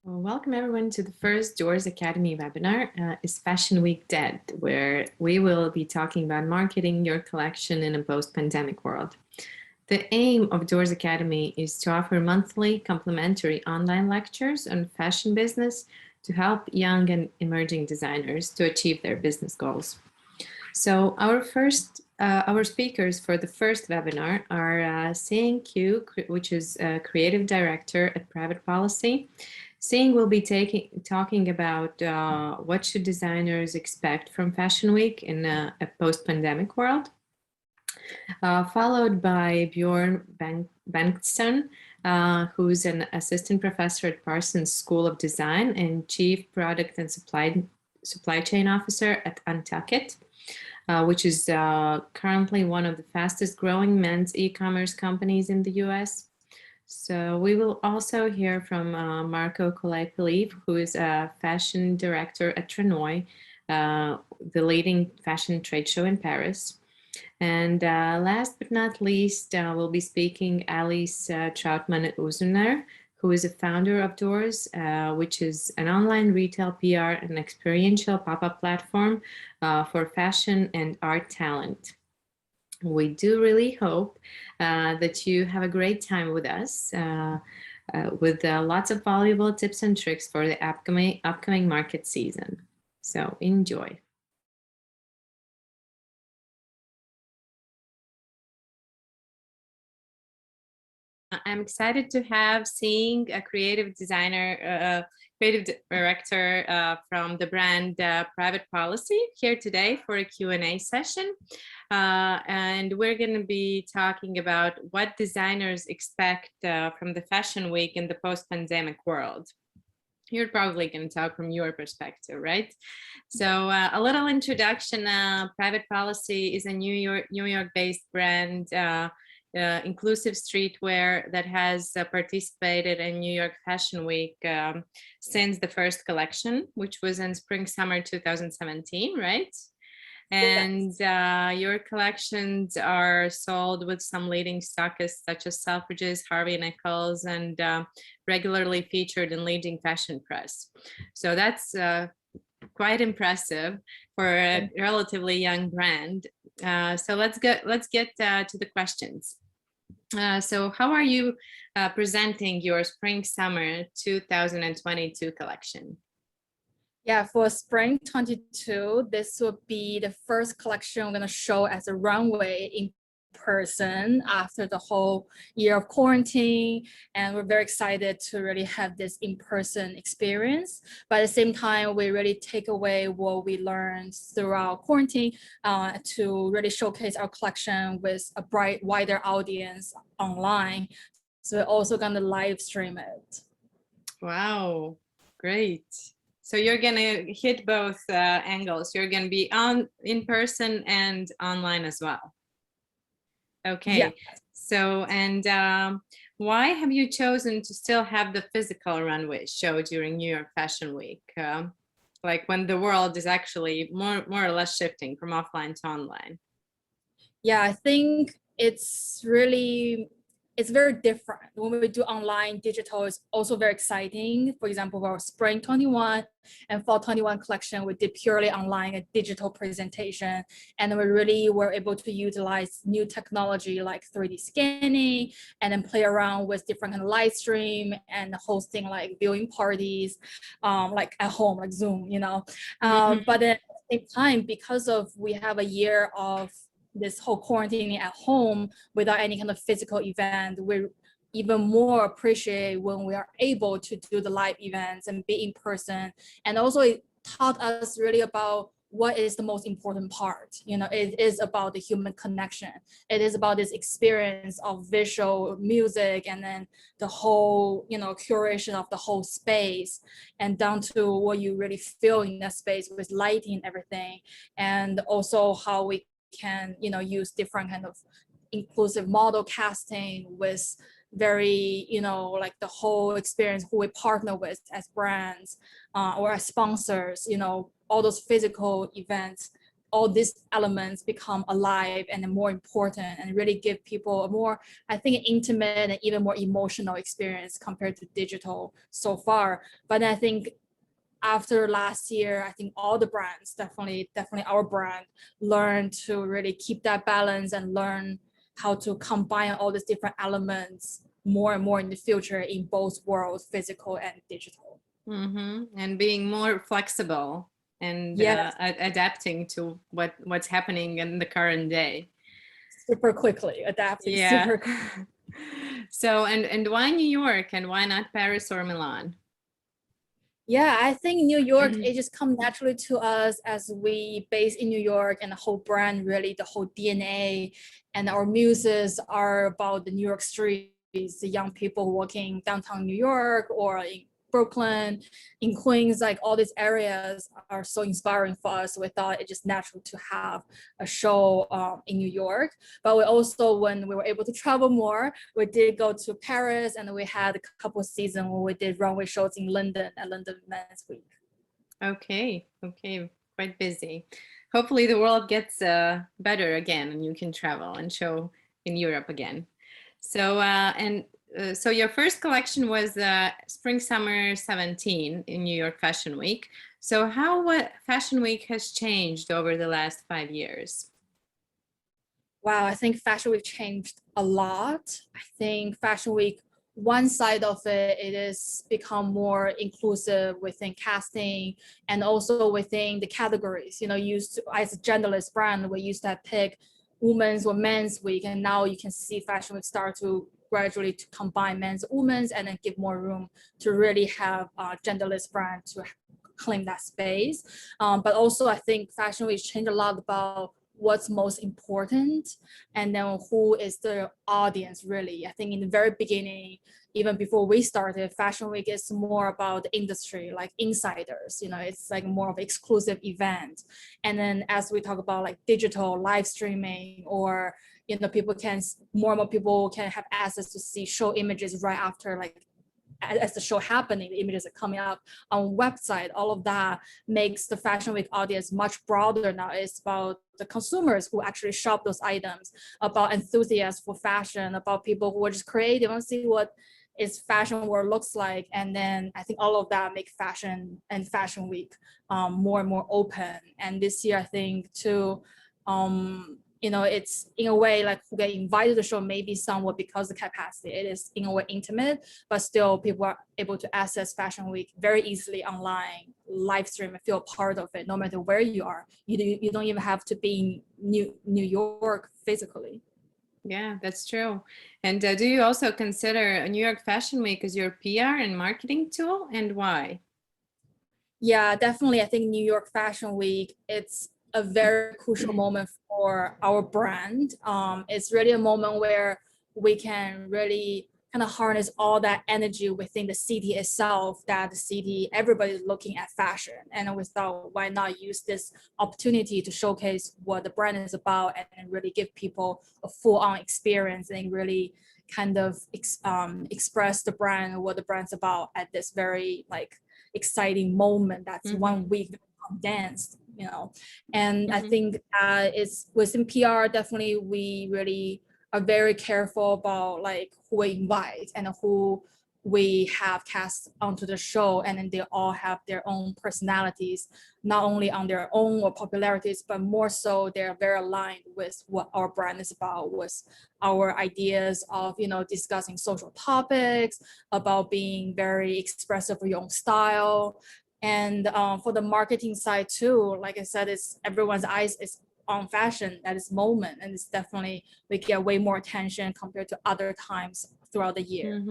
Well, welcome everyone to the first Doors Academy webinar, Is Fashion Week Dead?, where we will be talking about marketing your collection in a post-pandemic world. The aim of Doors Academy is to offer monthly complimentary online lectures on fashion business to help young and emerging designers to achieve their business goals. So our speakers for the first webinar are Siying, which is Creative Director at Private Policy. Siying will be talking about what should designers expect from Fashion Week in a post-pandemic world, followed by Bjorn Bankston, who's an assistant professor at Parsons School of Design and Chief Product and Supply Chain Officer at Untuckit, which is currently one of the fastest growing men's e-commerce companies in the US. So we will also hear from Collet Pili, who is a fashion director at TRANOＩ, the leading fashion trade show in Paris. And last but not least, we'll be speaking Alise Trautmane-Uzuner, who is a founder of DOORS, which is an online retail PR and experiential pop-up platform for fashion and art talent. We do really hope that you have a great time with us, with lots of valuable tips and tricks for the upcoming market season. So enjoy. I'm excited to have Siying, a creative designer, creative director from the brand Private Policy, here today for a Q&A session. And we're going to be talking about what designers expect from the Fashion Week in the post-pandemic world. You're probably going to talk from your perspective, right? So a little introduction. Private Policy is a New York-based brand, inclusive streetwear that has participated in New York Fashion Week since the first collection, which was in spring-summer 2017, right? And your collections are sold with some leading stockists such as Selfridges, Harvey Nichols, and regularly featured in leading fashion press. So that's quite impressive for a relatively young brand. So let's get to the questions. So how are you presenting your spring-summer 2022 collection? Yeah, for spring 22, this will be the first collection we're going to show as a runway in person after the whole year of quarantine. And we're very excited to really have this in-person experience. But at the same time, we really take away what we learned throughout quarantine to really showcase our collection with a wider audience online. So we're also going to live stream it. Wow, great. So you're going to hit both angles. You're going to be in person and online as well. Okay. Yeah. So, and why have you chosen to still have the physical runway show during New York Fashion Week? Like when the world is actually more or less shifting from offline to online? Yeah, I think it's very different. When we do online, digital is also very exciting. For example, for our spring 21 and fall 21 collection, we did purely online, a digital presentation. And we really were able to utilize new technology like 3D scanning and then play around with different kind of live stream and hosting like viewing parties, like at home, like Zoom, you know. But at the same time, because of we have a year of this whole quarantining at home without any kind of physical event, we even more appreciate when we are able to do the live events and be in person. And also it taught us really about what is the most important part. You know, it is about the human connection. It is about this experience of visual, music, and then the whole, you know, curation of the whole space and down to what you really feel in that space with lighting and everything. And also how we can, you know, use different kind of inclusive model casting with very, you know, like the whole experience who we partner with as brands or as sponsors, you know, all those physical events all these elements become alive and more important, and really give people a more, I think, intimate and even more emotional experience compared to digital so far. But I think after last year, I think all the brands, definitely our brand, learned to really keep that balance and learn how to combine all these different elements more and more in the future in both worlds, physical and digital. And being more flexible and adapting to what's happening in the current day. Super quickly adapting. Yeah. Super quickly. So, and why New York and why not Paris or Milan? Yeah, I think New York, it just comes naturally to us as we base in New York, and the whole brand, really the whole DNA and our muses are about the New York streets, the young people walking downtown New York or in Brooklyn, in Queens, like all these areas are so inspiring for us. We thought it's just natural to have a show in New York. But we also, when we were able to travel more, we did go to Paris, and we had a couple of seasons where we did runway shows in London at London Men's Week. Okay, quite busy. Hopefully the world gets better again and you can travel and show in Europe again. So, so your first collection was Spring Summer 17 in New York Fashion Week. So how Fashion Week has changed over the last 5 years? Wow, I think Fashion Week changed a lot. I think Fashion Week, one side of it, it is become more inclusive within casting and also within the categories. You know, used to, as a genderless brand, we used to pick women's or men's week, and now you can see Fashion Week start to gradually to combine men's, women's, and then give more room to really have a genderless brand to claim that space. But also I think Fashion Week changed a lot about what's most important, and then who is the audience really. I think in the very beginning, even before we started, Fashion Week is more about the industry, like insiders, you know, it's like more of an exclusive event. And then as we talk about like digital live streaming, or, you know, people can, more and more people can have access to see show images right after, like as the show happening, the images are coming up on website. All of that makes the Fashion Week audience much broader now. It's about the consumers who actually shop those items, about enthusiasts for fashion, about people who are just creative and see what is fashion world looks like. And then I think all of that make fashion and Fashion Week more and more open. And this year, I think too, you know, it's in a way like who get invited to the show, maybe somewhat because the capacity, it is in a way intimate, but still people are able to access Fashion Week very easily online, live stream, and feel part of it no matter where you are. You don't even have to be in New York physically. Yeah, that's true. And do you also consider New York Fashion Week as your PR and marketing tool, and why? Yeah, definitely. I think New York Fashion Week, it's a very crucial moment for our brand. It's really a moment where we can really kind of harness all that energy within the city itself, that the city, everybody's looking at fashion. And we thought, why not use this opportunity to showcase what the brand is about and really give people a full-on experience and really kind of express the brand and what the brand's about at this very like exciting moment. That's 1 week condensed, you know. And I think it's within PR, definitely we really are very careful about like who we invite and who we have cast onto the show, and then they all have their own personalities, not only on their own or popularities, but more so they're very aligned with what our brand is about, with our ideas of, you know, discussing social topics, about being very expressive of your own style. And for the marketing side too, like I said, it's everyone's eyes is on fashion at this moment, and it's definitely, we get way more attention compared to other times throughout the year.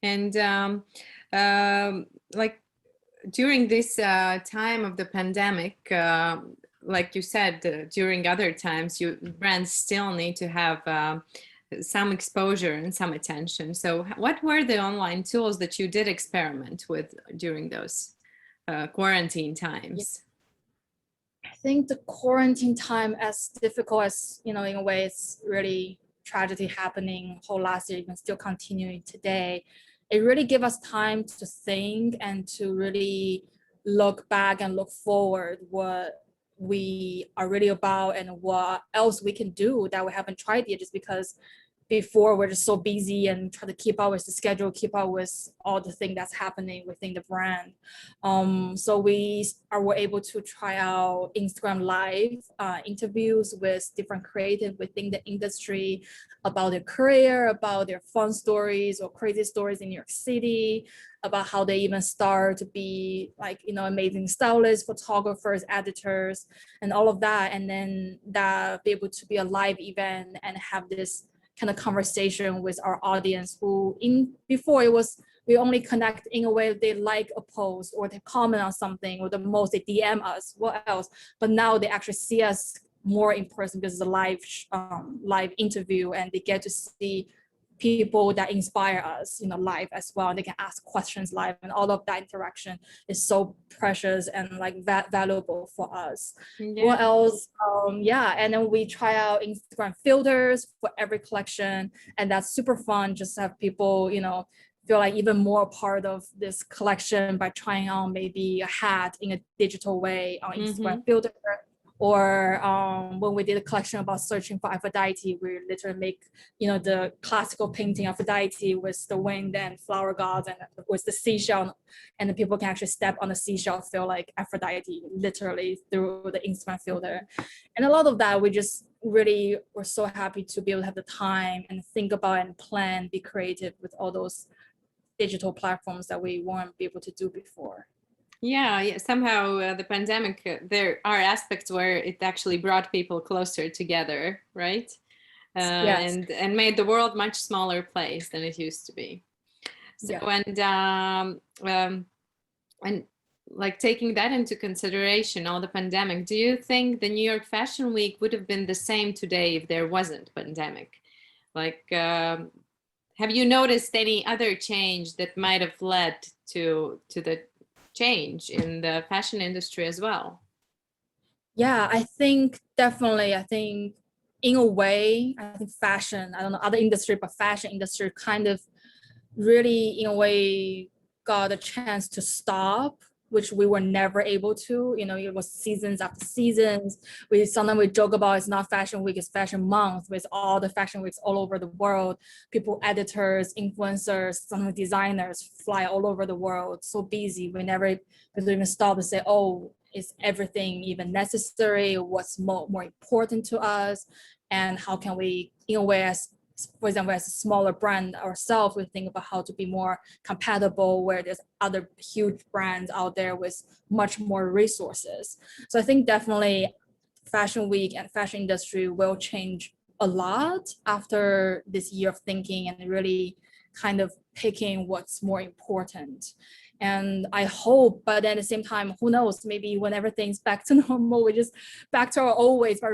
And like during this time of the pandemic, like you said, during other times, brands still need to have some exposure and some attention. So what were the online tools that you did experiment with during those quarantine times? I think the quarantine time, as difficult as, you know, in a way it's really tragedy happening whole last year, even still continuing today, it really gave us time to think and to really look back and look forward we are really about and what else we can do that we haven't tried yet, just because before we're just so busy and try to keep up with the schedule, keep up with all the things that's happening within the brand. So were able to try out Instagram live interviews with different creative within the industry about their career, about their fun stories or crazy stories in New York City, about how they even start to be like, amazing stylists, photographers, editors, and all of that. And then that be able to be a live event and have this kind of conversation with our audience who before it was, we only connect in a way they like a post or they comment on something, or the most they DM us, what else? But now they actually see us more in person because it's a live interview, and they get to see people that inspire us, live as well. They can ask questions live, and all of that interaction is so precious and like valuable for us. Yeah. What else? And then we try out Instagram filters for every collection, and that's super fun. Just have people, feel like even more part of this collection by trying on maybe a hat in a digital way on Instagram filter. Or when we did a collection about searching for Aphrodite, we literally make, the classical painting of Aphrodite with the wind and flower gods and with the seashell, and the people can actually step on the seashell, feel like Aphrodite literally through the Instagram filter. And a lot of that, we just really were so happy to be able to have the time and think about and plan, be creative with all those digital platforms that we weren't able to do before. Yeah, somehow the pandemic, there are aspects where it actually brought people closer together, right? Yes. And made the world much smaller place than it used to be. So, yeah. And like taking that into consideration, all the pandemic, do you think the New York Fashion Week would have been the same today if there wasn't pandemic? Like, have you noticed any other change that might have led to the change in the fashion industry as well? Yeah, I think definitely. I think in a way, I think fashion, I don't know other industry, but fashion industry kind of really in a way got a chance to stop, which we were never able to. It was seasons after seasons. Sometimes we joke about it's not fashion week, it's fashion month, with all the fashion weeks all over the world. People, editors, influencers, some designers fly all over the world. So busy. We never could even stop to say, oh, is everything even necessary? What's more important to us? And how can we, in a way, for example, as a smaller brand ourselves, we think about how to be more compatible where there's other huge brands out there with much more resources. So I think definitely Fashion Week and fashion industry will change a lot after this year of thinking and really kind of picking what's more important. And I hope, but at the same time, who knows, maybe when everything's back to normal, we just back to our old ways. But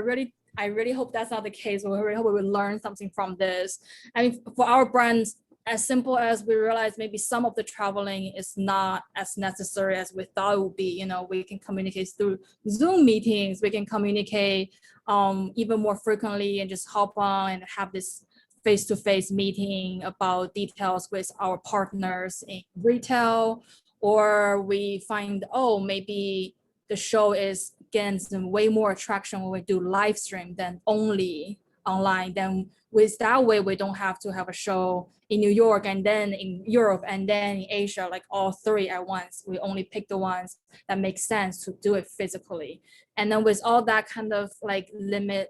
I really hope that's not the case. We really hope we will learn something from this. I mean, for our brands, as simple as we realize maybe some of the traveling is not as necessary as we thought it would be. We can communicate through Zoom meetings. We can communicate even more frequently and just hop on and have this face-to-face meeting about details with our partners in retail. Or we find, oh, maybe the show is getting some way more attraction when we do live stream than only online. Then with that way, we don't have to have a show in New York and then in Europe and then in Asia, like all three at once. We only pick the ones that make sense to do it physically. And then with all that kind of limit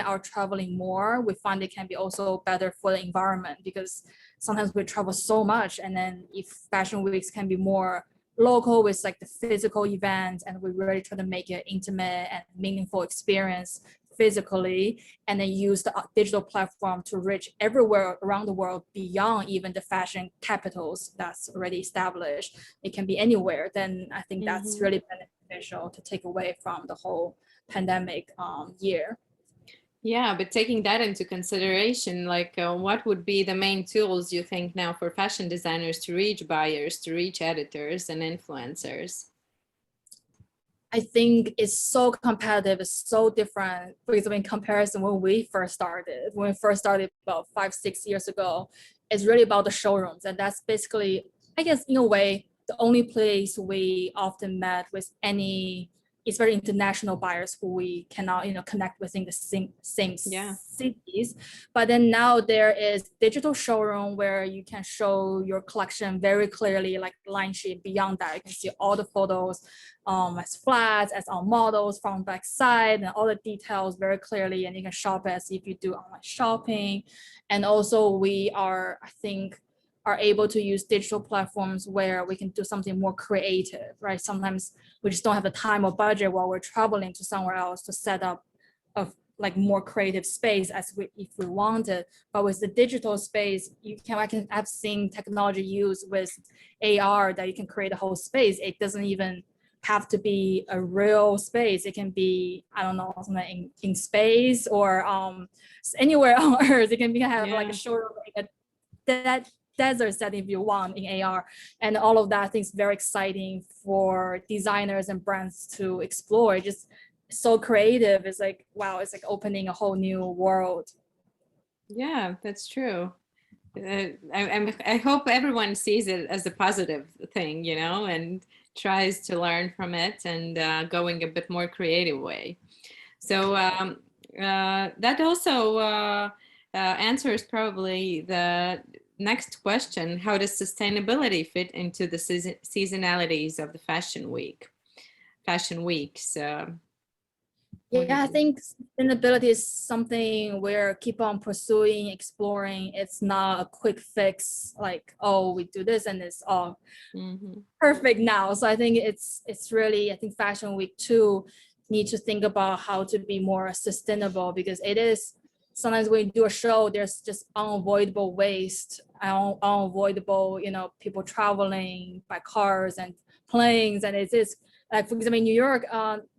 our traveling more, we find it can be also better for the environment, because sometimes we travel so much. And then if fashion weeks can be more local with the physical events, and we really try to make it intimate and meaningful experience physically, and then use the digital platform to reach everywhere around the world beyond even the fashion capitals that's already established. It can be anywhere. Then I think that's really beneficial to take away from the whole pandemic year. Yeah, but taking that into consideration, what would be the main tools you think now for fashion designers to reach buyers, to reach editors and influencers? I think it's so competitive, it's so different. For example, in comparison when we first started about 5-6 years ago, it's really about the showrooms. And that's basically, I guess, in a way, the only place we often met with any it's very international buyers who we cannot, connect within the same cities. But then now there is digital showroom where you can show your collection very clearly, like line sheet. Beyond that, you can see all the photos as flats, as on models, front, back, side, and all the details very clearly. And you can shop as if you do online shopping. And also we are, I think, are able to use digital platforms where we can do something more creative, right? Sometimes we just don't have the time or budget while we're traveling to somewhere else to set up a like more creative space if we wanted. But with the digital space, I've seen technology used with AR that you can create a whole space. It doesn't even have to be a real space. It can be, I don't know, something in space or anywhere on Earth. It can have like a short, like that desert setting if you want in AR, and all of that I think is very exciting for designers and brands to explore. Just so creative. It's like, wow, it's like opening a whole new world. Yeah, that's true. I hope everyone sees it as a positive thing, and tries to learn from it and going a bit more creative way. So that also answers probably the next question: how does sustainability fit into the seasonalities of the fashion weeks? Yeah, I think sustainability is something we're keep on pursuing, exploring. It's not a quick fix, like, oh, we do this and it's all perfect now. So I think it's really, I think Fashion Week too need to think about how to be more sustainable, because it is sometimes when you do a show, there's just unavoidable waste, unavoidable, people traveling by cars and planes, and it's just like, for example, in New York,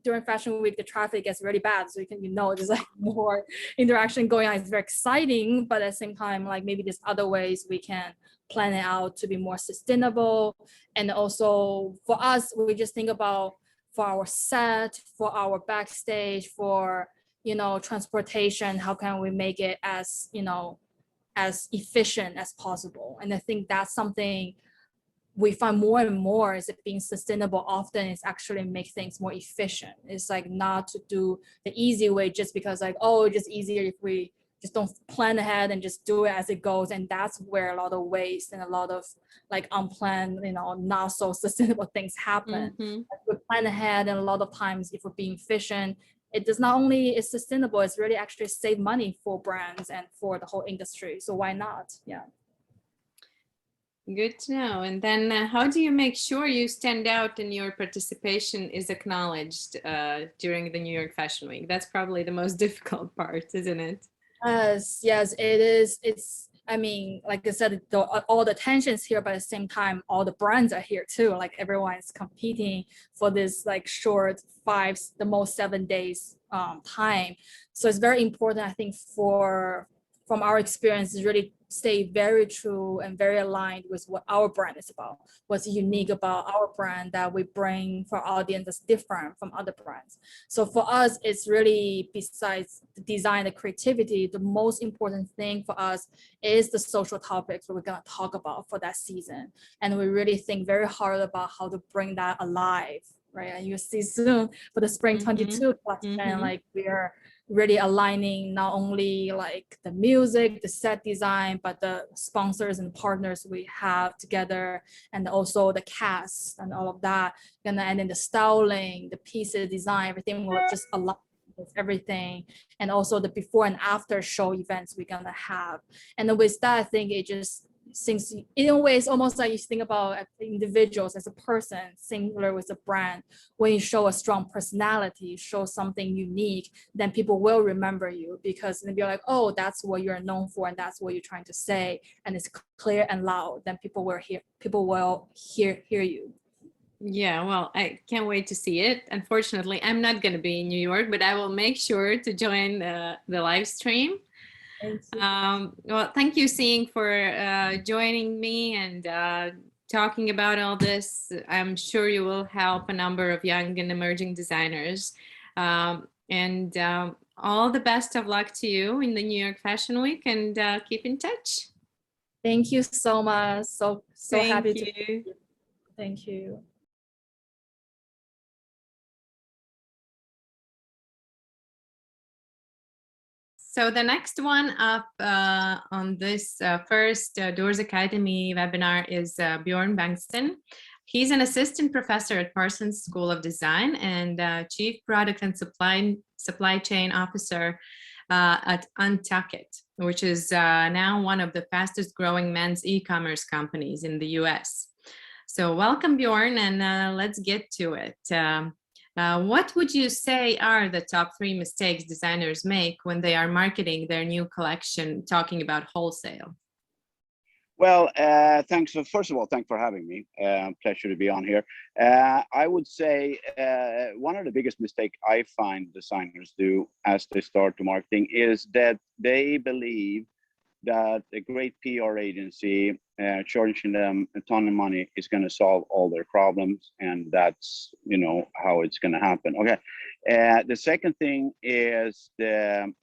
during Fashion Week, the traffic gets really bad. So there's like more interaction going on. It's very exciting, but at the same time, like maybe there's other ways we can plan it out to be more sustainable. And also for us, we just think about for our set, for our backstage, for, transportation, how can we make it as, as efficient as possible? And I think that's something we find more and more is it being sustainable often is actually make things more efficient. It's like not to do the easy way just because like, oh, it's just easier if we just don't plan ahead and just do it as it goes. And that's where a lot of waste and a lot of like unplanned, not so sustainable things happen. We plan ahead, and a lot of times if we're being efficient, it does not only is sustainable, it's really actually save money for brands and for the whole industry. So why not? Yeah. Good to know. And then how do you make sure you stand out and your participation is acknowledged during the New York Fashion Week? That's probably the most difficult part, isn't it? Yes, it is. It's, I mean, like I said, all the tensions here, but at the same time, all the brands are here too. Like everyone is competing for this like short the most 7 days time. So it's very important, I think, from our experience, is really stay very true and very aligned with what our brand is about, what's unique about our brand that we bring for our audience that's different from other brands. So for us, it's really, besides the design, the creativity, the most important thing for us is the social topics that we're going to talk about for that season. And we really think very hard about how to bring that alive, right? And you'll see soon for the spring 22 collection, like we are really aligning not only like the music, the set design, but the sponsors and partners we have together, and also the cast and all of that. And then the styling, the pieces, design, everything will just align with everything. And also the before and after show events we're gonna have. And then with that, I think it just, since in a way it's almost like you think about individuals as a person, singular with a brand. When you show a strong personality, show something unique, then people will remember you, because they'll be like, oh, that's what you're known for and that's what you're trying to say, and it's clear and loud, then people will hear you. Yeah, well, I can't wait to see it. Unfortunately, I'm not going to be in New York, but I will make sure to join the live stream. Well, thank you, Siying, for joining me and talking about all this. I'm sure you will help a number of young and emerging designers. And all the best of luck to you in the New York Fashion Week, and keep in touch. Thank you so much. So happy to. Thank you. Thank you. So the next one up on this first Doors Academy webinar is Bjorn Bankston. He's an assistant professor at Parsons School of Design and chief product and supply chain officer at Untuckit, which is now one of the fastest growing men's e-commerce companies in the US. So welcome, Bjorn, and let's get to it. What would you say are the top 3 mistakes designers make when they are marketing their new collection, talking about wholesale? Well, thanks. First of all, thanks for having me. Pleasure to be on here. I would say one of the biggest mistakes I find designers do as they start to marketing is that they believe that a great PR agency charging them a ton of money is going to solve all their problems, and that's how it's going to happen. Okay. The second thing is the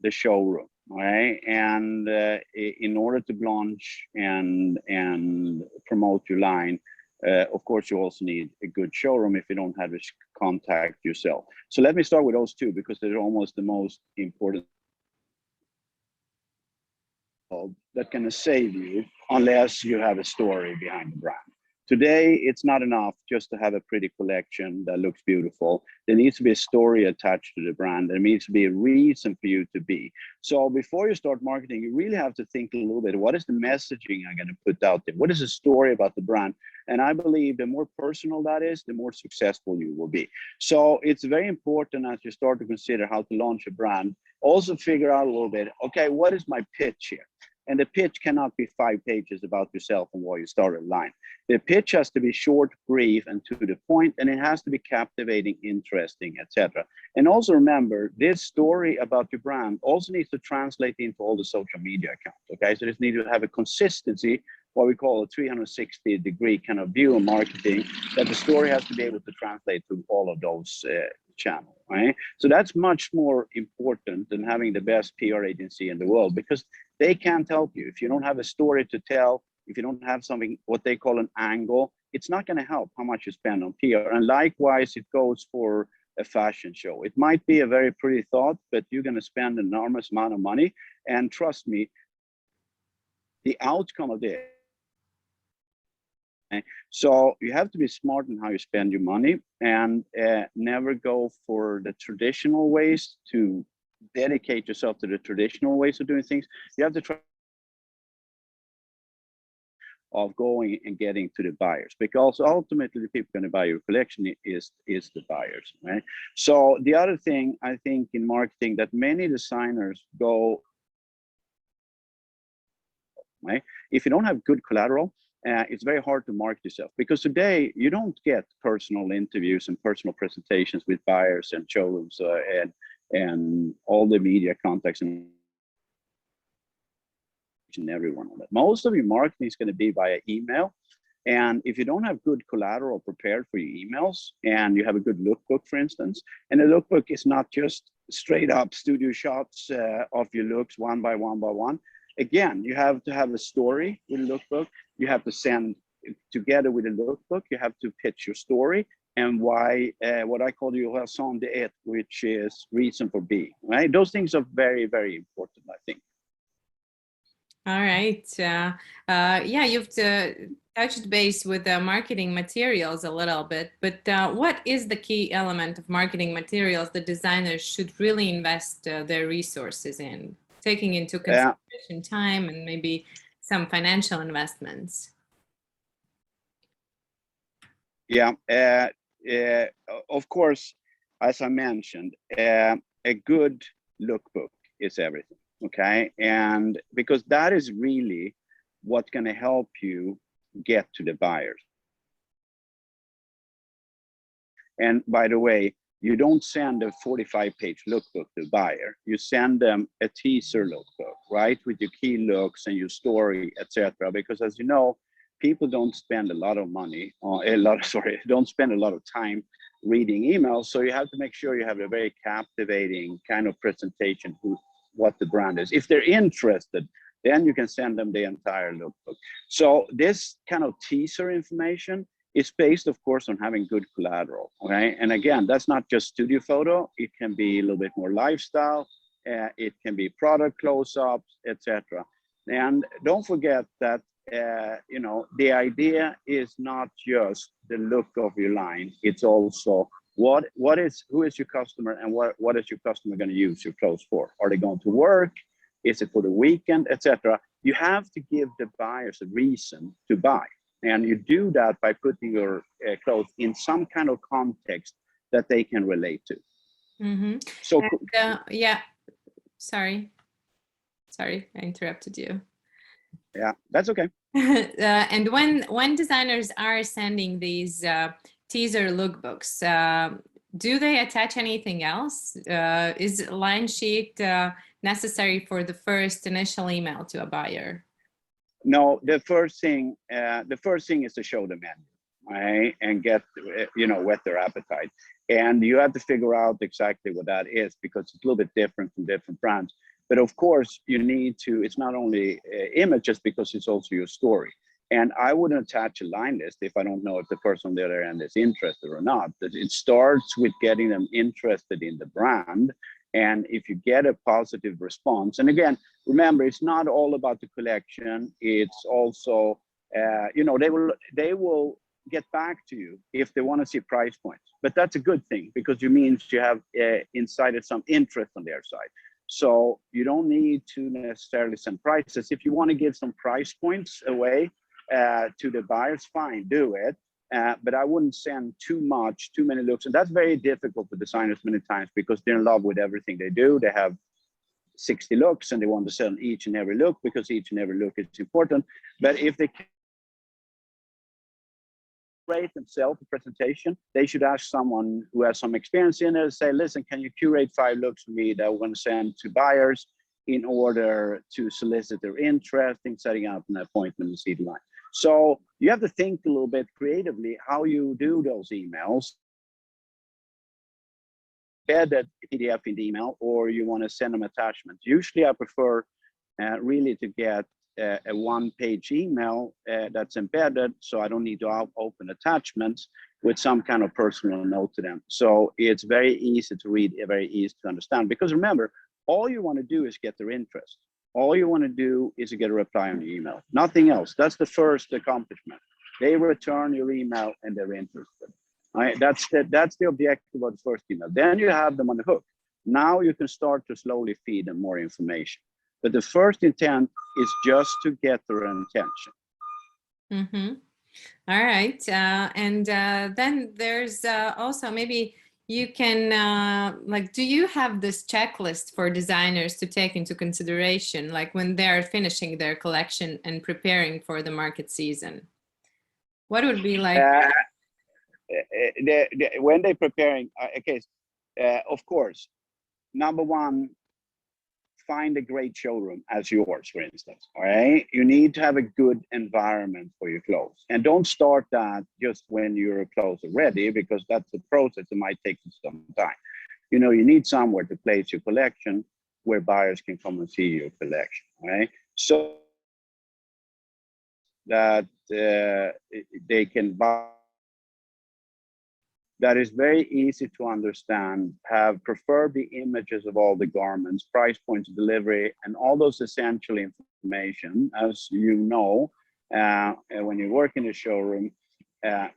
showroom. Right, and in order to launch and promote your line, of course, you also need a good showroom if you don't have a contact yourself. So let me start with those two because they're almost the most important that can save you unless you have a story behind the brand. Today, it's not enough just to have a pretty collection that looks beautiful. There needs to be a story attached to the brand. There needs to be a reason for you to be. So before you start marketing, you really have to think a little bit, what is the messaging I'm going to put out there? What is the story about the brand? And I believe the more personal that is, the more successful you will be. So it's very important as you start to consider how to launch a brand, also figure out a little bit, okay, what is my pitch here? And the pitch cannot be 5 pages about yourself and why you started a line. The pitch has to be short, brief, and to the point, and it has to be captivating, interesting, etc. And also remember, this story about your brand also needs to translate into all the social media accounts, okay? So this needs to have a consistency, what we call a 360-degree kind of view of marketing, that the story has to be able to translate to all of those channels, right? So that's much more important than having the best PR agency in the world, because they can't help you. If you don't have a story to tell, if you don't have something, what they call an angle, it's not going to help how much you spend on PR. And likewise, it goes for a fashion show. It might be a very pretty thought, but you're going to spend an enormous amount of money. And trust me, the outcome of this. So you have to be smart in how you spend your money and never go for the traditional ways to dedicate yourself to the traditional ways of doing things. You have to try of going and getting to the buyers, because ultimately the people going to buy your collection is the buyers, right? So the other thing I think in marketing that many designers go, right? If you don't have good collateral, it's very hard to market yourself, because today you don't get personal interviews and personal presentations with buyers and showrooms and all the media contacts and everyone on that. Most of your marketing is going to be via email. And if you don't have good collateral prepared for your emails, and you have a good lookbook, for instance, and the lookbook is not just straight up studio shots of your looks one by one. Again, you have to have a story with a lookbook. You have to send together with a lookbook. You have to pitch your story and why, what I call your raison d'être, which is reason for being, right? Those things are very, very important, I think. All right. Yeah, you've touched base with the marketing materials a little bit, but what is the key element of marketing materials that designers should really invest their resources in, taking into consideration time and maybe some financial investments? Yeah, of course, as I mentioned, a good lookbook is everything. Okay, and because that is really what's going to help you get to the buyers. And by the way, you don't send a 45-page lookbook to the buyer. You send them a teaser lookbook, right, with your key looks and your story, etc. Because as you know, people don't spend a lot of money, don't spend a lot of time reading emails. So you have to make sure you have a very captivating kind of presentation what the brand is. If they're interested, then you can send them the entire lookbook. So this kind of teaser information is based, of course, on having good collateral, okay? And again, that's not just studio photo. It can be a little bit more lifestyle. it can be product close-ups, etc. And don't forget that you know, the idea is not just the look of your line, it's also who is your customer, and what is your customer going to use your clothes for? Are they going to work? Is it for the weekend, etc.? You have to give the buyers a reason to buy, and you do that by putting your clothes in some kind of context that they can relate to. Mm-hmm. So and, yeah, sorry, I interrupted you. Yeah, that's okay. And when designers are sending these teaser lookbooks, do they attach anything else? Is line sheet necessary for the first initial email to a buyer? No, the first thing is to show the menu, right, and get whet their appetite. And you have to figure out exactly what that is, because it's a little bit different from different brands. But of course, you need to. It's not only images, because it's also your story. And I wouldn't attach a line list if I don't know if the person on the other end is interested or not. But it starts with getting them interested in the brand. And if you get a positive response, and again, remember, it's not all about the collection. It's also, they will get back to you if they want to see price points. But that's a good thing, because it means you have incited some interest on their side. So you don't need to necessarily send prices. If you want to give some price points away to the buyers, fine, do it. But I wouldn't send too many looks. And that's very difficult for designers many times, because they're in love with everything they do. They have 60 looks and they want to sell each and every look, because each and every look is important. But if they curate themselves a presentation, they should ask someone who has some experience in it, say, listen, can you curate 5 looks for me that I want to send to buyers in order to solicit their interest in setting up an appointment and see the line. So you have to think a little bit creatively how you do those emails. Embedded PDF in the email, or you want to send them attachments. Usually I prefer really to get a one-page email that's embedded, so I don't need to open attachments, with some kind of personal note to them. So it's very easy to read, very easy to understand. Because remember, all you want to do is get their interest. All you want to do is to get a reply on the email, nothing else. That's the first accomplishment. They return your email and they're interested. Right? That's the objective of the first email. Then you have them on the hook. Now you can start to slowly feed them more information. But the first intent is just to get their attention. Mm-hmm. All right. And then there's also, maybe you can, do you have this checklist for designers to take into consideration, like when they're finishing their collection and preparing for the market season? What would be like? When they're preparing, of course, number one, find a great showroom as yours, for instance. All right, you need to have a good environment for your clothes, and don't start that just when your clothes are ready, because that's a process that might take some time. You need somewhere to place your collection where buyers can come and see your collection. All right, so that they can buy. That is very easy to understand, prefer the images of all the garments, price points, delivery, and all those essential information. As you know, when you work in a showroom,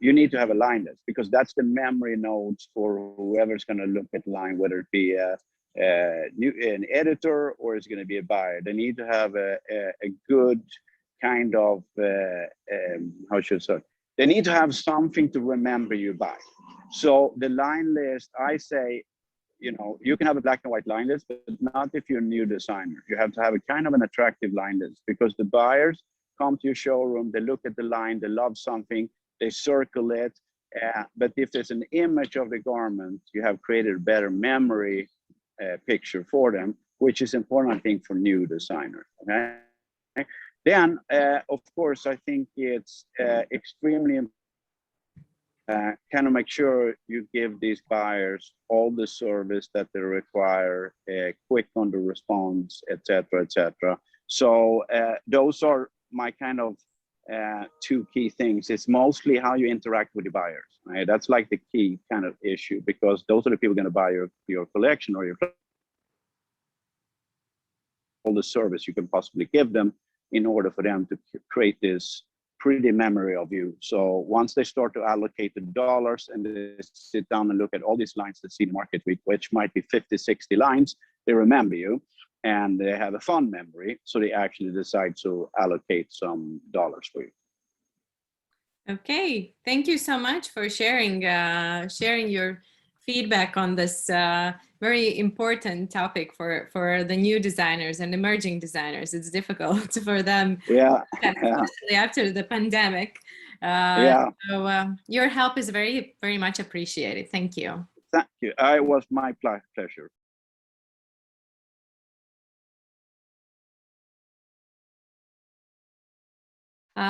you need to have a line list, because that's the memory nodes for whoever's going to look at the line, whether it be an editor or it's going to be a buyer. They need to have a good kind of, how should I say, they need to have something to remember you by. So the line list, I say, you can have a black and white line list, but not if you're a new designer. You have to have a kind of an attractive line list, because the buyers come to your showroom, they look at the line, they love something, they circle it. But if there's an image of the garment, you have created a better memory picture for them, which is important, I think, for new designers. Okay? Then, of course, I think it's extremely important. Kind of make sure you give these buyers all the service that they require, quick on the response, etc., etc. So those are my kind of 2 key things. It's mostly how you interact with the buyers. Right? That's like the key kind of issue, because those are the people going to buy your collection or your. the service you can possibly give them in order for them to create this pretty memory of you. So once they start to allocate the dollars and they sit down and look at all these lines that see the market week, which might be 50, 60 lines, they remember you and they have a fun memory. So they actually decide to allocate some dollars for you. Okay, thank you so much for sharing your feedback on this very important topic for the new designers and emerging designers. It's difficult for them, especially after the pandemic. So your help is very, very much appreciated. Thank you. Thank you. It was my pleasure.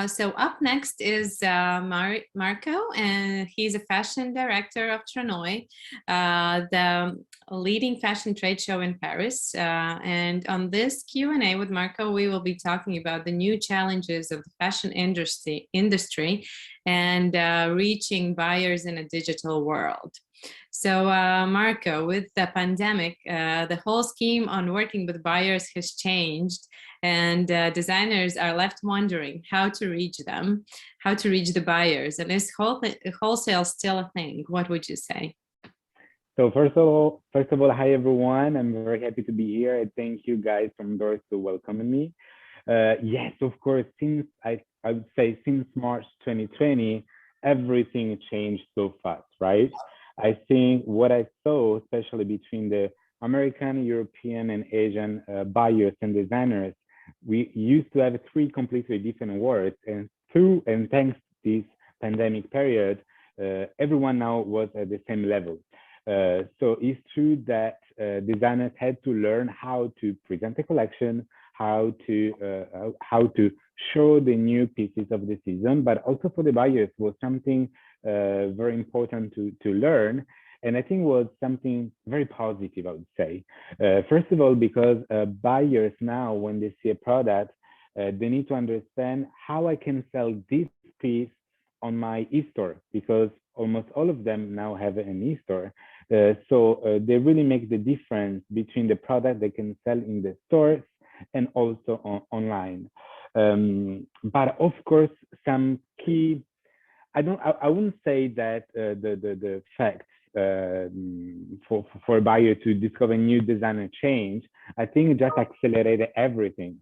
So up next is Marco, and he's a fashion director of TRANOＩ, the leading fashion trade show in Paris. And on this Q&A with Marco, we will be talking about the new challenges of the fashion industry and reaching buyers in a digital world. So Marco, with the pandemic, the whole scheme on working with buyers has changed, and designers are left wondering how to reach them, how to reach the buyers. And is wholesale still a thing? What would you say? So first of all, hi everyone. I'm very happy to be here. I thank you guys from DOORS for welcoming me. Yes, of course, since I would say since March 2020, everything changed so fast, right? I think what I saw, especially between the American, European, and Asian buyers and designers, we used to have three completely different worlds, and thanks to this pandemic period, everyone now was at the same level. So it's true that designers had to learn how to present a collection, how to show the new pieces of the season, but also for the buyers was something very important to learn. And I think was something very positive, I would say. First of all, because buyers now, when they see a product, they need to understand how I can sell this piece on my e-store, because almost all of them now have an e-store. So they really make the difference between the product they can sell in the stores and also online. But of course, some key, I wouldn't say that the facts for a buyer to discover new design and change, I think it just accelerated everything.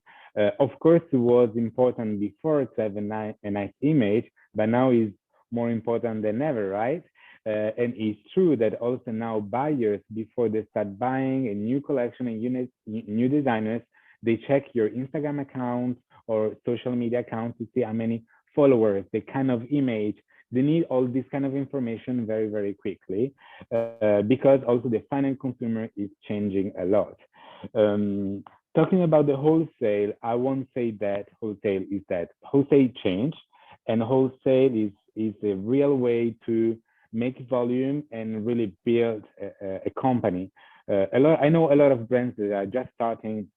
Of course, it was important before to have a nice image, but now is more important than ever, right? And it's true that also now buyers, before they start buying a new collection and new designers, they check your Instagram account or social media account to see how many followers, the kind of image. They need all this kind of information very, very quickly, because also the final consumer is changing a lot. Talking about the wholesale, I won't say that wholesale changed, and wholesale is a real way to make volume and really build a company. I know a lot of brands that are just starting,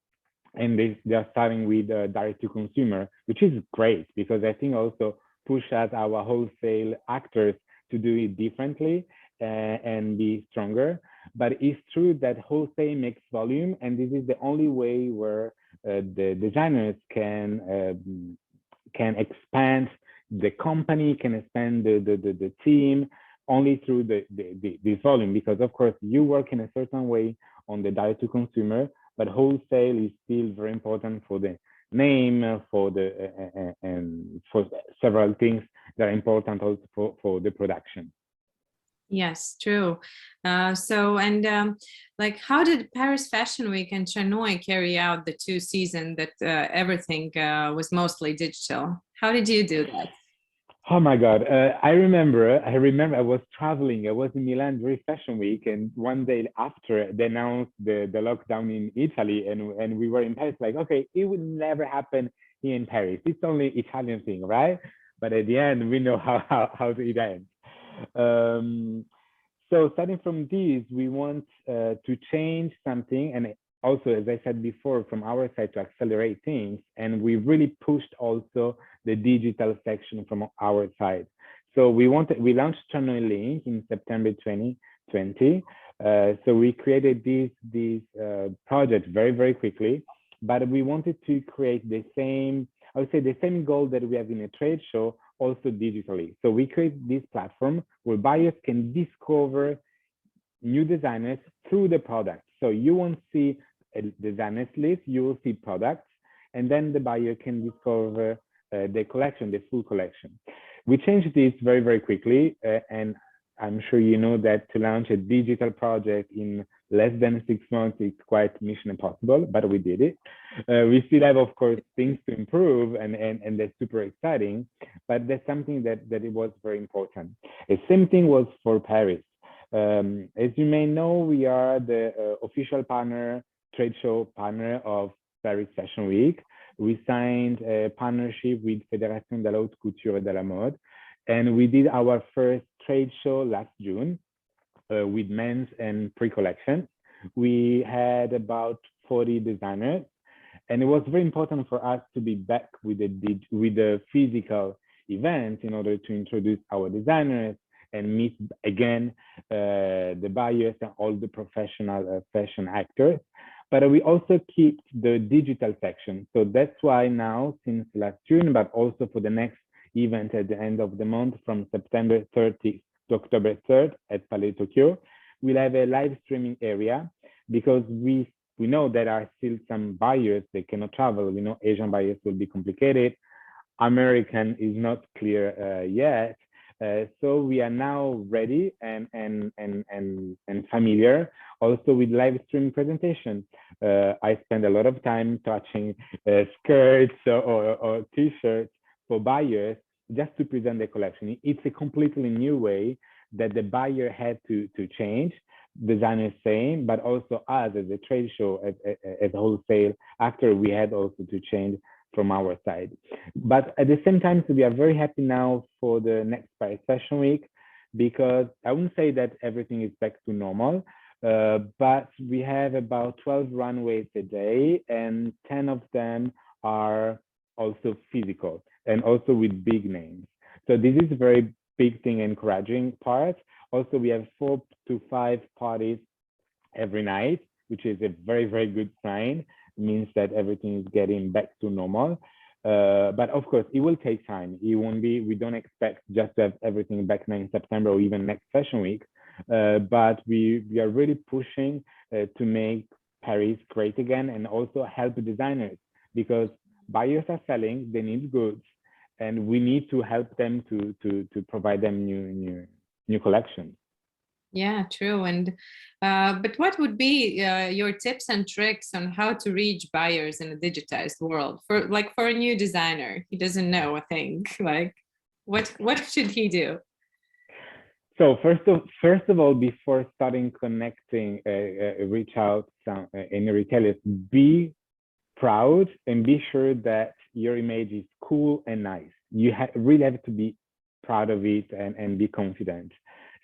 and they're starting with direct to consumer, which is great, because I think also push out our wholesale actors to do it differently and be stronger. But it's true that wholesale makes volume, and this is the only way where the designers can expand the company, can expand the team, only through this volume. Because of course you work in a certain way on the direct to consumer, but wholesale is still very important for the name, and for several things that are important also for the production. Yes, true. Like, how did Paris Fashion Week and TRANOＩ carry out the 2 seasons that everything was mostly digital? How did you do that? Oh my God, I remember I was traveling. I was in Milan during Fashion Week, and one day after they announced the lockdown in Italy, and we were in Paris, like, okay, it would never happen here in Paris. It's only Italian thing, right? But at the end, we know how it ends. So starting from this, we want to change something, and also, as I said before, from our side to accelerate things, and we really pushed also the digital section from our side. So we launched TRANOI Link in September 2020. So we created this project very, very quickly. but we wanted to create the same, I would say the same goal that we have in a trade show, also digitally. So we create this platform where buyers can discover new designers through the product. So you won't see a designer's list, you will see products, and then the buyer can discover the collection, the full collection. We changed this very, very quickly, and I'm sure you know that to launch a digital project in less than 6 months, it's quite mission impossible, but we did it. We still have, of course, things to improve, and that's super exciting, but that's something that it was very important. The same thing was for Paris. As you may know, we are the official partner, trade show partner of Paris Fashion Week. We signed a partnership with Fédération de la Haute Couture et de la Mode, and we did our first trade show last June with men's and pre-collection. We had about 40 designers, and it was very important for us to be back with the physical event in order to introduce our designers and meet again the buyers and all the professional fashion actors. But we also keep the digital section. So that's why now, since last June, but also for the next event at the end of the month from September 30th to October 3rd at Palais Tokyo, we'll have a live streaming area because we know there are still some buyers that cannot travel. We know Asian buyers will be complicated. American is not clear yet. So we are now ready and familiar also with live stream presentation. I spend a lot of time touching skirts or t-shirts for buyers just to present the collection. It's a completely new way that the buyer had to change, designers same, but also us as a trade show, as a wholesale actor, we had also to change from our side. But at the same time, so we are very happy now for the next Paris Fashion Week, because I wouldn't say that everything is back to normal, but we have about 12 runways a day, and 10 of them are also physical and also with big names. So this is a very big thing, encouraging part. Also, we have 4 to 5 parties every night, which is a very, very good sign. Means that everything is getting back to normal. But of course, it will take time. It won't be, we don't expect just to have everything back in September or even next Fashion Week. But we are really pushing to make Paris great again and also help designers, because buyers are selling, they need goods, and we need to help them to provide them new collections. Yeah, true. And but what would be your tips and tricks on how to reach buyers in a digitized world for a new designer? He doesn't know a thing. Like, what should he do? So first of all, before starting connecting, reach out to any retailers, be proud and be sure that your image is cool and nice. You really have to be proud of it and be confident.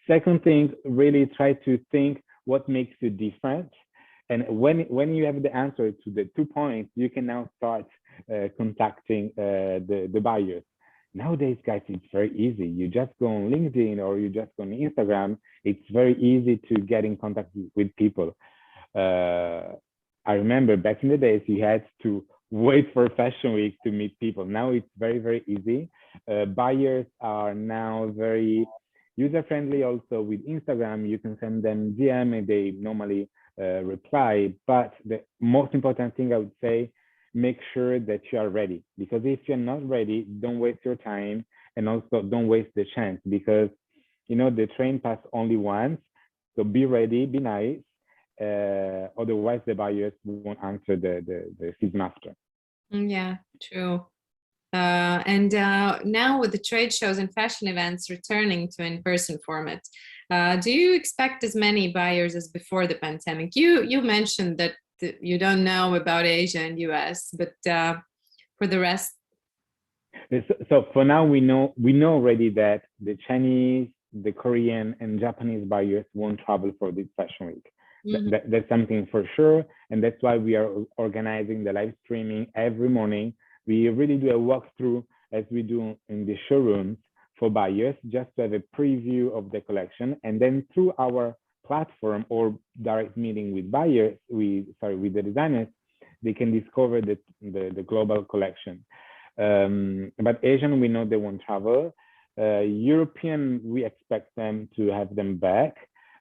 Second thing, really try to think what makes you different. And when you have the answer to the 2 points, you can now start contacting the buyers. Nowadays, guys, it's very easy. You just go on LinkedIn or you just go on Instagram. It's very easy to get in contact with people. I remember back in the days, you had to wait for Fashion Week to meet people. Now it's very, very easy. Buyers are now very user-friendly also with Instagram. You can send them DM and they normally reply. But the most important thing I would say, make sure that you are ready. Because if you're not ready, don't waste your time, and also don't waste the chance, because you know the train passes only once. So be ready, be nice. Otherwise, the buyers won't answer the season after. Yeah, true. And now with the trade shows and fashion events returning to in-person format, do you expect as many buyers as before the pandemic? You mentioned that you don't know about Asia and US, but for the rest? So for now, we know already that the Chinese, the Korean, and Japanese buyers won't travel for this Fashion Week. Mm-hmm. That's something for sure, and that's why we are organizing the live streaming every morning. We really do a walkthrough as we do in the showrooms for buyers, just to have a preview of the collection. And then through our platform or direct meeting with buyers, with the designers, they can discover the global collection. But Asian, we know they won't travel. European, we expect them to have them back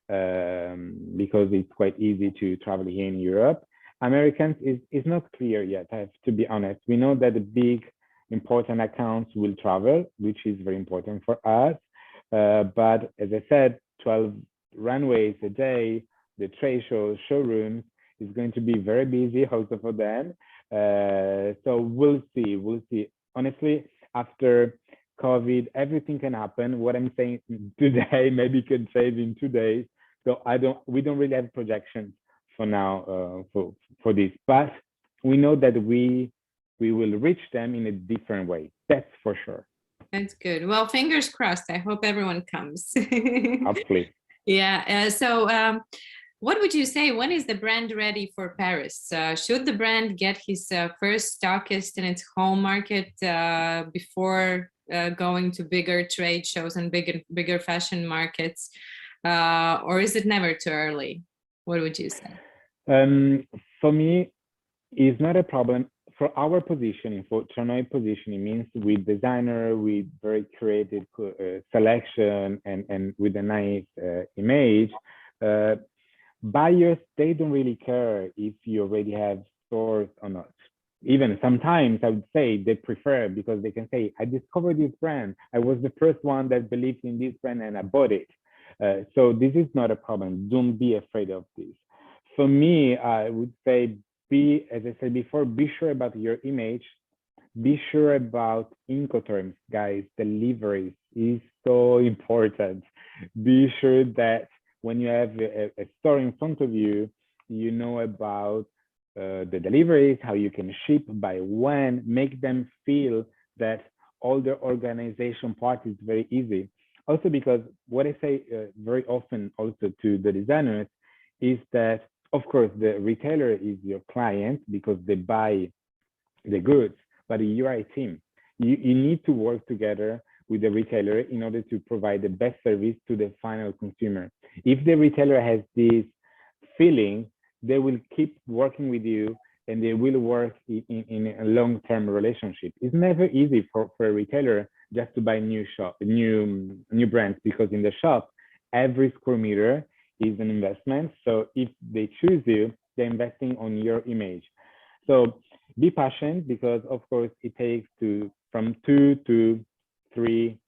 because it's quite easy to travel here in Europe. Americans is not clear yet, I have to be honest. We know that the big important accounts will travel, which is very important for us. But as I said, 12 runways a day, the trade shows, showrooms is going to be very busy also for them. So we'll see. Honestly, after COVID, everything can happen. What I'm saying today maybe can change in 2 days. So we don't really have projections for now for this, but we know that we will reach them in a different way. That's for sure. That's good. Well, fingers crossed. I hope everyone comes. Hopefully. Yeah. What would you say? When is the brand ready for Paris? Should the brand get his first stockist in its home market before going to bigger trade shows and bigger fashion markets, or is it never too early? What would you say? For me, it's not a problem. For our positioning, for TRANOＩ positioning, means with designer, with very creative selection, and with a nice image. Buyers, they don't really care if you already have stores or not. Even sometimes I would say they prefer, because they can say, I discovered this brand. I was the first one that believed in this brand and I bought it. So this is not a problem. Don't be afraid of this. For me, I would say, as I said before, be sure about your image. Be sure about Incoterms, guys. Deliveries is so important. Be sure that when you have a store in front of you, you know about the deliveries, how you can ship, by when, make them feel that all the organization part is very easy. Also, because what I say very often also to the designers is that, of course, the retailer is your client because they buy the goods, but you are a team. You need to work together with the retailer in order to provide the best service to the final consumer. If the retailer has this feeling, they will keep working with you and they will work in a long-term relationship. It's never easy for a retailer just to buy new brands, because in the shop, every square meter is an investment. So if they choose you, they're investing on your image. So be patient, because of course it takes from 2 to 3,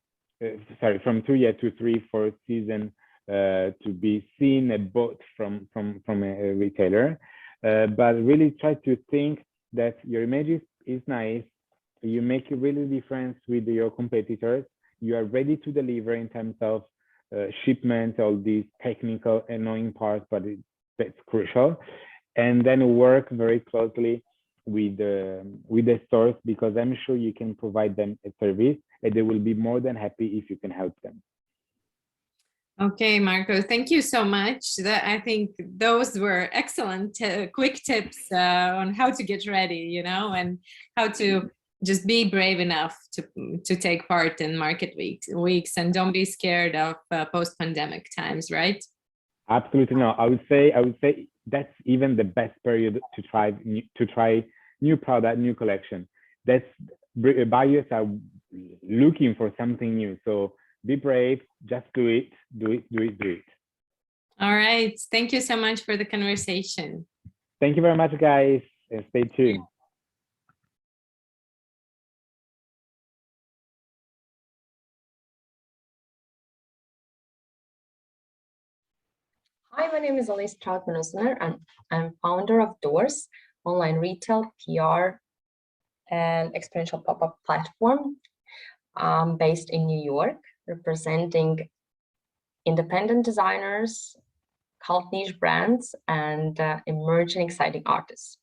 from 2 to 3, 4 seasons to be seen and bought from a retailer. But really try to think that your image is nice. You make a really difference with your competitors. You are ready to deliver in terms of shipment, all these technical annoying parts, but that's crucial. And then work very closely with the stores, because I'm sure you can provide them a service and they will be more than happy if you can help them. Okay, Marco, thank you so much. I think those were excellent quick tips on how to get ready, and how to just be brave enough to take part in market weeks, and don't be scared of post-pandemic times, right? Absolutely no. I would say that's even the best period to try new product, new collection. Buyers are looking for something new. So be brave, just do it. All right. Thank you so much for the conversation. Thank you very much, guys, and stay tuned. Hi, my name is Alise Trautmane-Uzuner, and I'm founder of DOORS, online retail, PR, and experiential pop-up platform based in New York, representing independent designers, cult niche brands, and emerging exciting artists.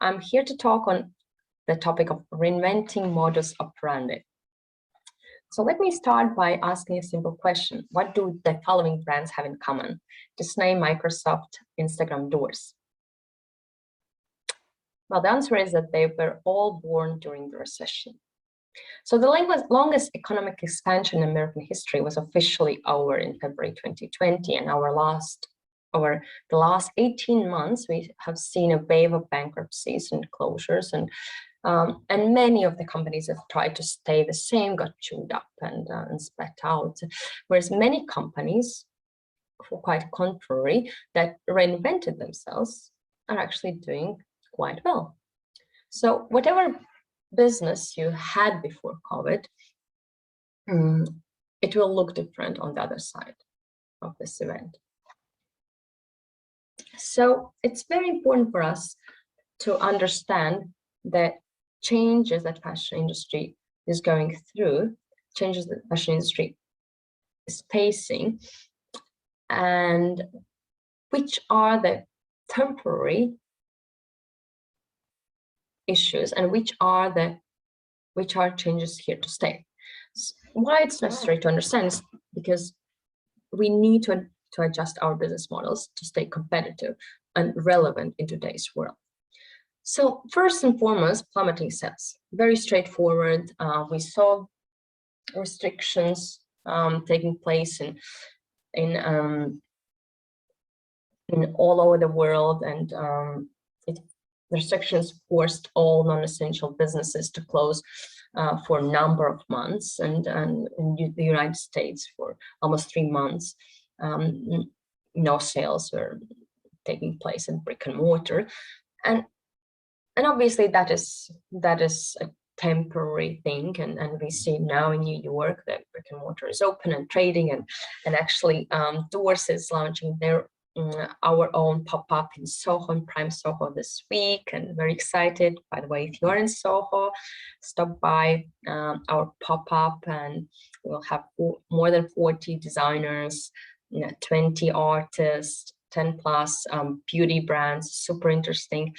I'm here to talk on the topic of reinventing modus operandi. So let me start by asking a simple question. What do the following brands have in common? Disney, Microsoft, Instagram, DOORS. Well, the answer is that they were all born during the recession. So the longest economic expansion in American history was officially over in February 2020, and our last over the last 18 months, we have seen a wave of bankruptcies and closures, and many of the companies have tried to stay the same, got chewed up and spat out, whereas many companies, for quite contrary, that reinvented themselves are actually doing quite well. So whatever business you had before COVID, it will look different on the other side of this event. So it's very important for us to understand that changes that fashion industry is going through, changes that fashion industry is facing, and which are the temporary issues and which are changes here to stay. Why it's necessary to understand is because we need to adjust our business models to stay competitive and relevant in today's world. So first and foremost, plummeting sales. Very straightforward. We saw restrictions taking place in all over the world, and restrictions forced all non-essential businesses to close for a number of months, and in the United States for almost 3 months, no sales were taking place in brick and mortar, and obviously that is a temporary thing, and we see now in New York that brick and mortar is open and trading, and actually Doors is launching their our own pop-up in Soho, in Prime Soho this week, and very excited. By the way, if you're in Soho, stop by our pop-up, and we'll have more than 40 designers, 20 artists, 10 plus beauty brands. Super interesting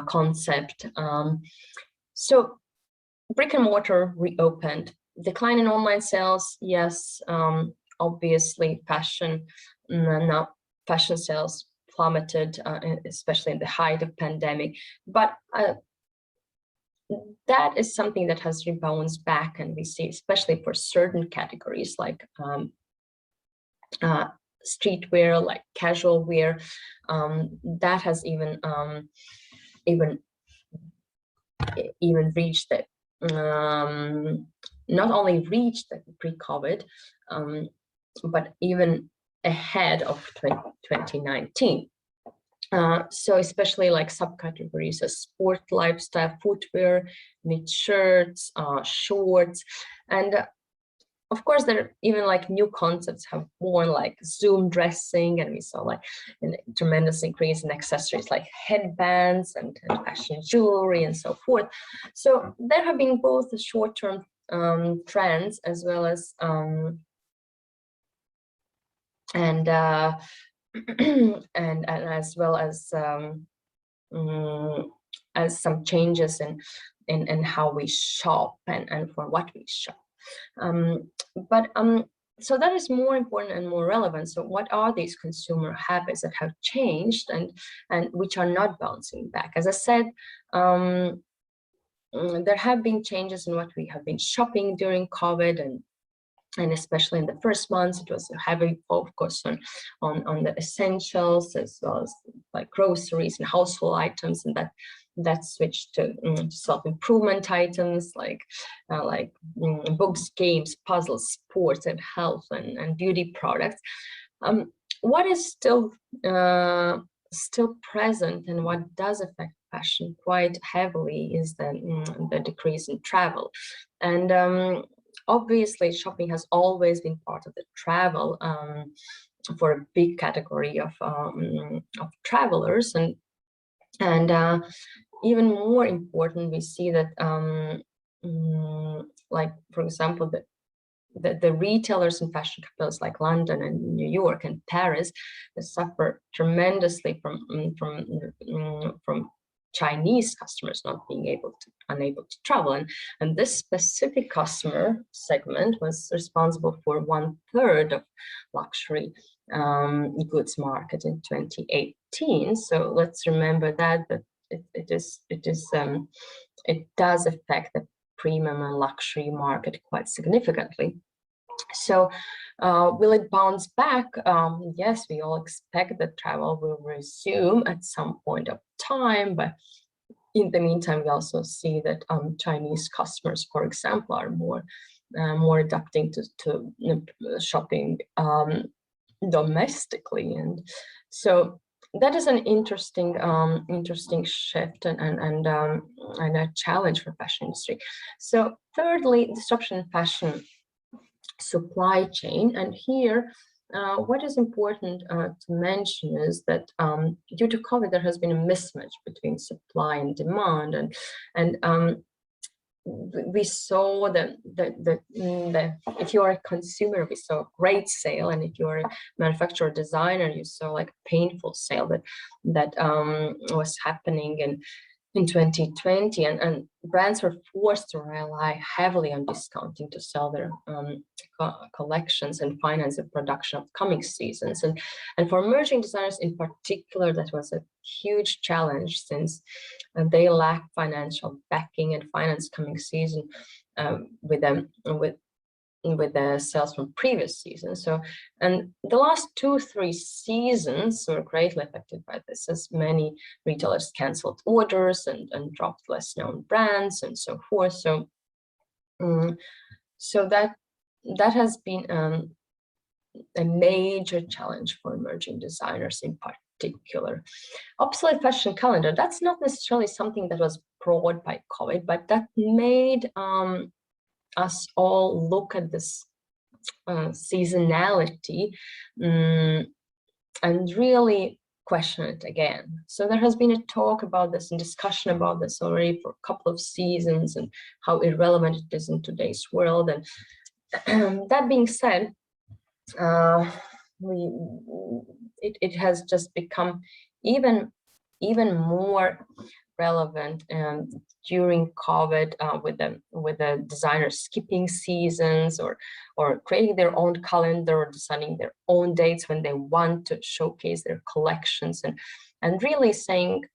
concept. So brick and mortar reopened. Decline in online sales, yes. Obviously, fashion sales plummeted, especially in the height of pandemic. But that is something that has rebounded back, and we see, especially for certain categories like streetwear, like casual wear, that has even reached the not only reached the pre-COVID, but even ahead of 2019. So especially like subcategories as sport, lifestyle, footwear, knit shirts, shorts, and of course there are even like new concepts have born, like Zoom dressing, and we saw like a tremendous increase in accessories like headbands and fashion jewelry and so forth. So there have been both the short-term trends as well as and as well as some changes in how we shop and for what we shop. So that is more important and more relevant. So what are these consumer habits that have changed and which are not bouncing back? As I said, there have been changes in what we have been shopping during COVID, and especially in the first months, it was a heavy focus on the essentials as well as like groceries and household items, and that switched to self-improvement items like books, games, puzzles, sports, and health and beauty products. What is still present and what does affect fashion quite heavily is the decrease in travel, and obviously shopping has always been part of the travel for a big category of travelers, and even more important, we see that like for example the retailers in fashion capitals like London and New York and Paris, they suffer tremendously from Chinese customers not being unable to travel, and this specific customer segment was responsible for 1/3 of luxury goods market in 2018. So let's remember that it does affect the premium and luxury market quite significantly. So will it bounce back? Yes, we all expect that travel will resume at some point of time, but in the meantime, we also see that Chinese customers, for example, are more adapting to shopping domestically, and so that is an interesting shift and a challenge for fashion industry. So thirdly, disruption in fashion supply chain, and here what is important to mention is that due to COVID, there has been a mismatch between supply and demand, and we saw that if you are a consumer, we saw a great sale, and if you are a manufacturer designer, you saw like a painful sale that was happening in 2020, and brands were forced to rely heavily on discounting to sell their collections and finance the production of coming seasons. And for emerging designers in particular, that was a huge challenge, since they lack financial backing and finance coming season with the sales from previous seasons. So, and the last 2-3 seasons were greatly affected by this, as many retailers canceled orders and dropped less known brands and so forth. So, so that has been a major challenge for emerging designers in particular. Obsolete fashion calendar, that's not necessarily something that was brought by COVID, but that made us all look at this seasonality and really question it again. So there has been a talk about this and discussion about this already for a couple of seasons, and how irrelevant it is in today's world. And that being said, it has just become even more relevant during COVID, with the designers skipping seasons or creating their own calendar or deciding their own dates when they want to showcase their collections, and really saying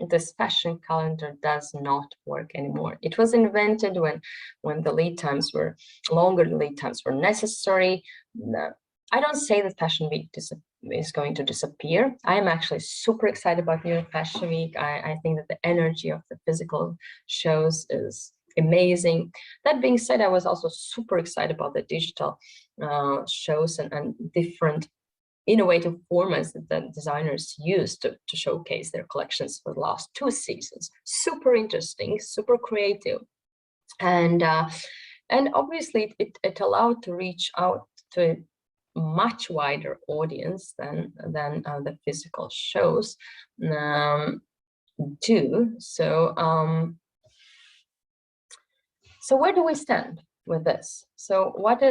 this fashion calendar does not work anymore. It was invented when the lead times were longer, the lead times were necessary. I don't say that Fashion Week is going to disappear. I am actually super excited about New York Fashion Week. I think that the energy of the physical shows is amazing. That being said, I was also super excited about the digital shows and different innovative formats that the designers used to showcase their collections for the last 2 seasons. Super interesting, super creative, and obviously it allowed to reach out to a much wider audience than the physical shows do. So so where do we stand with this? So what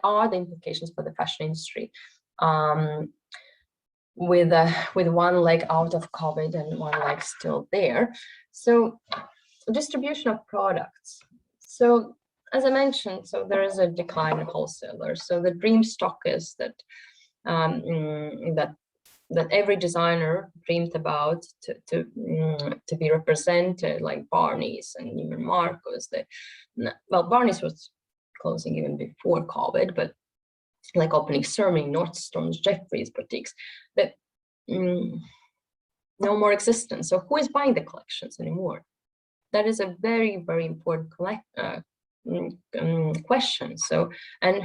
are the implications for the fashion industry with one leg out of COVID and one leg still there? So distribution of products. So as I mentioned, so there is a decline in wholesalers. So the dream stock is that that every designer dreamed about to be represented, like Barney's and Neiman Marcus. Well, Barney's was closing even before COVID, but like opening Cerming, Nordstrom's, Jeffrey's boutiques, that no more existence. So who is buying the collections anymore? That is a very, very important question. So, and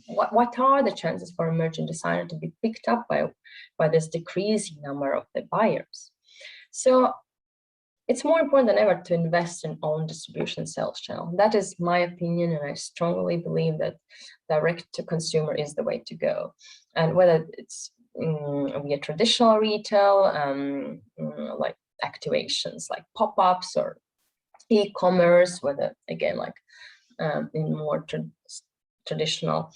what are the chances for emerging designer to be picked up by this decreasing number of the buyers? So it's more important than ever to invest in own distribution sales channel. That is my opinion, and I strongly believe that direct to consumer is the way to go. And whether it's via traditional retail, like activations like pop-ups, or e-commerce, whether again like in more traditional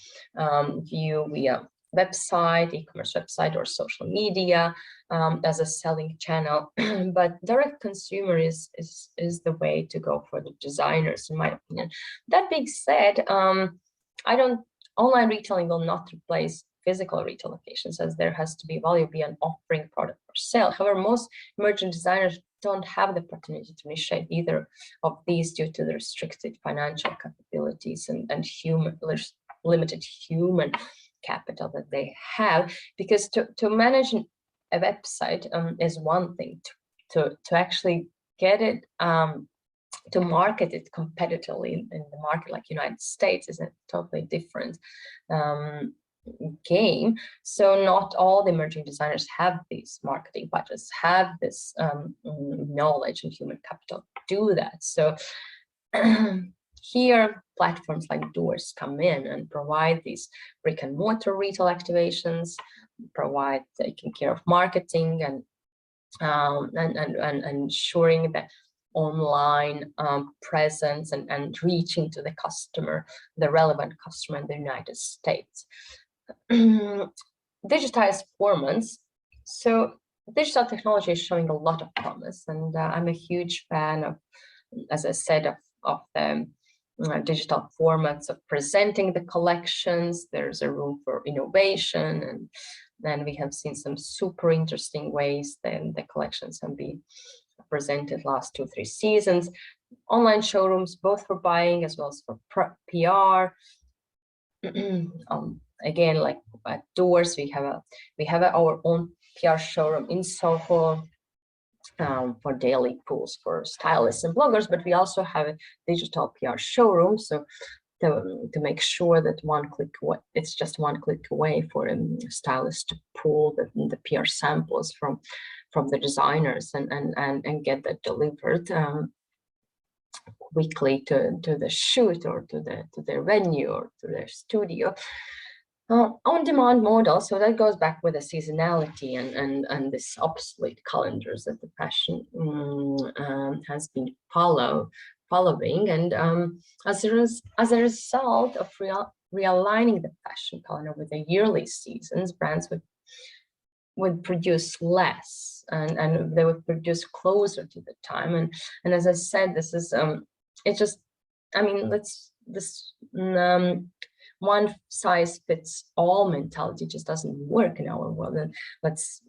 view via website, e-commerce website, or social media as a selling channel. But direct consumer is the way to go for the designers, in my opinion. That being said, online retailing will not replace physical retail locations, as there has to be value beyond offering product for sale. However, most emerging designers don't have the opportunity to initiate either of these due to the restricted financial capabilities and limited human capital that they have. Because to manage a website is one thing, to actually get it to market it competitively in the market like United States is a totally different game. So not all the emerging designers have these marketing budgets, have this knowledge and human capital to do that. So here platforms like DOORS come in and provide these brick and mortar retail activations, provide taking care of marketing and ensuring that online presence and reaching to the customer, the relevant customer in the United States. Digitized performance. So digital technology is showing a lot of promise, and I'm a huge fan of, as I said, of the digital formats of presenting the collections. There's a room for innovation, and then we have seen some super interesting ways then the collections can be presented last 2-3 seasons. Online showrooms, both for buying as well as for PR. Again, like at DOORS, we have our own PR showroom in Soho for daily pools for stylists and bloggers, but we also have a digital PR showroom. So to make sure that it's just one click away for a stylist to pull the PR samples from the designers and get that delivered quickly to the shoot or to their venue or to their studio. On-demand model, so that goes back with the seasonality and this obsolete calendars that the fashion has been following, and as a result of realigning the fashion calendar with the yearly seasons, brands would produce less and they would produce closer to the time. And as I said, this is it's just, I mean, this one size fits all mentality just doesn't work in our world. And let's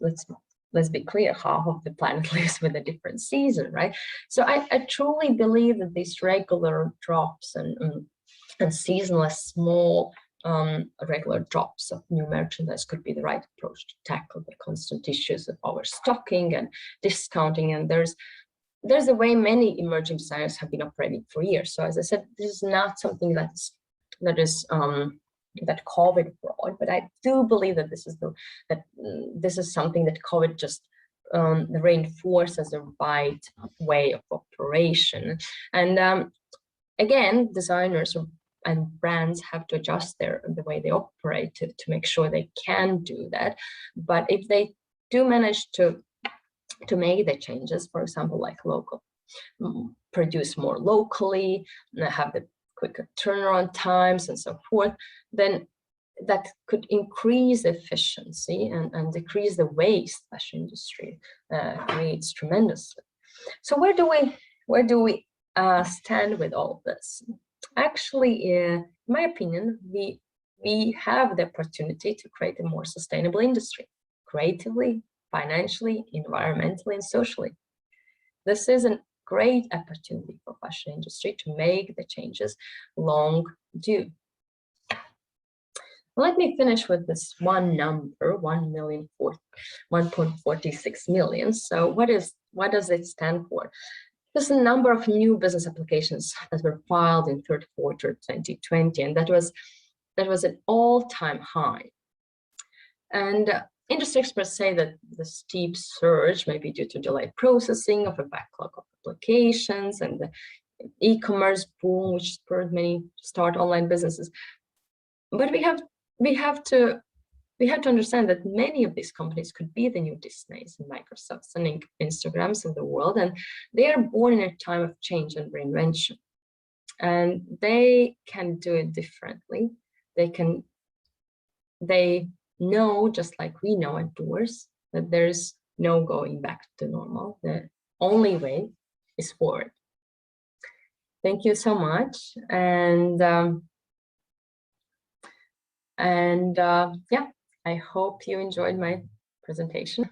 be clear, half of the planet lives with a different season, right? So I truly believe that these regular drops and seasonless small regular drops of new merchandise could be the right approach to tackle the constant issues of overstocking and discounting. And there's a way many emerging designers have been operating for years. So as I said, this is not something that COVID brought, but I do believe that this is something that COVID just reinforced as a right way of operation. And again, designers and brands have to adjust the way they operate to make sure they can do that. But if they do manage to make the changes, for example, like produce more locally, have the quicker turnaround times and so forth, then that could increase efficiency and decrease the waste fashion industry creates tremendously. So where do we stand with all this? Actually, in my opinion, we have the opportunity to create a more sustainable industry, creatively, financially, environmentally, and socially. This is a great opportunity for fashion industry to make the changes long due. Let me finish with this one number, 1.46 million. So what does it stand for? There's a number of new business applications that were filed in third quarter 2020, and that was an all-time high. And industry experts say that the steep surge may be due to delayed processing of a backlog of applications and the e-commerce boom, which spurred many to start online businesses. But we have to understand that many of these companies could be the new Disneys and Microsofts and Instagrams of the world, and they are born in a time of change and reinvention. And they can do it differently. They know, just like we know at DOORS, that there's no going back to normal. The only way is forward. Thank you so much. And yeah, I hope you enjoyed my presentation.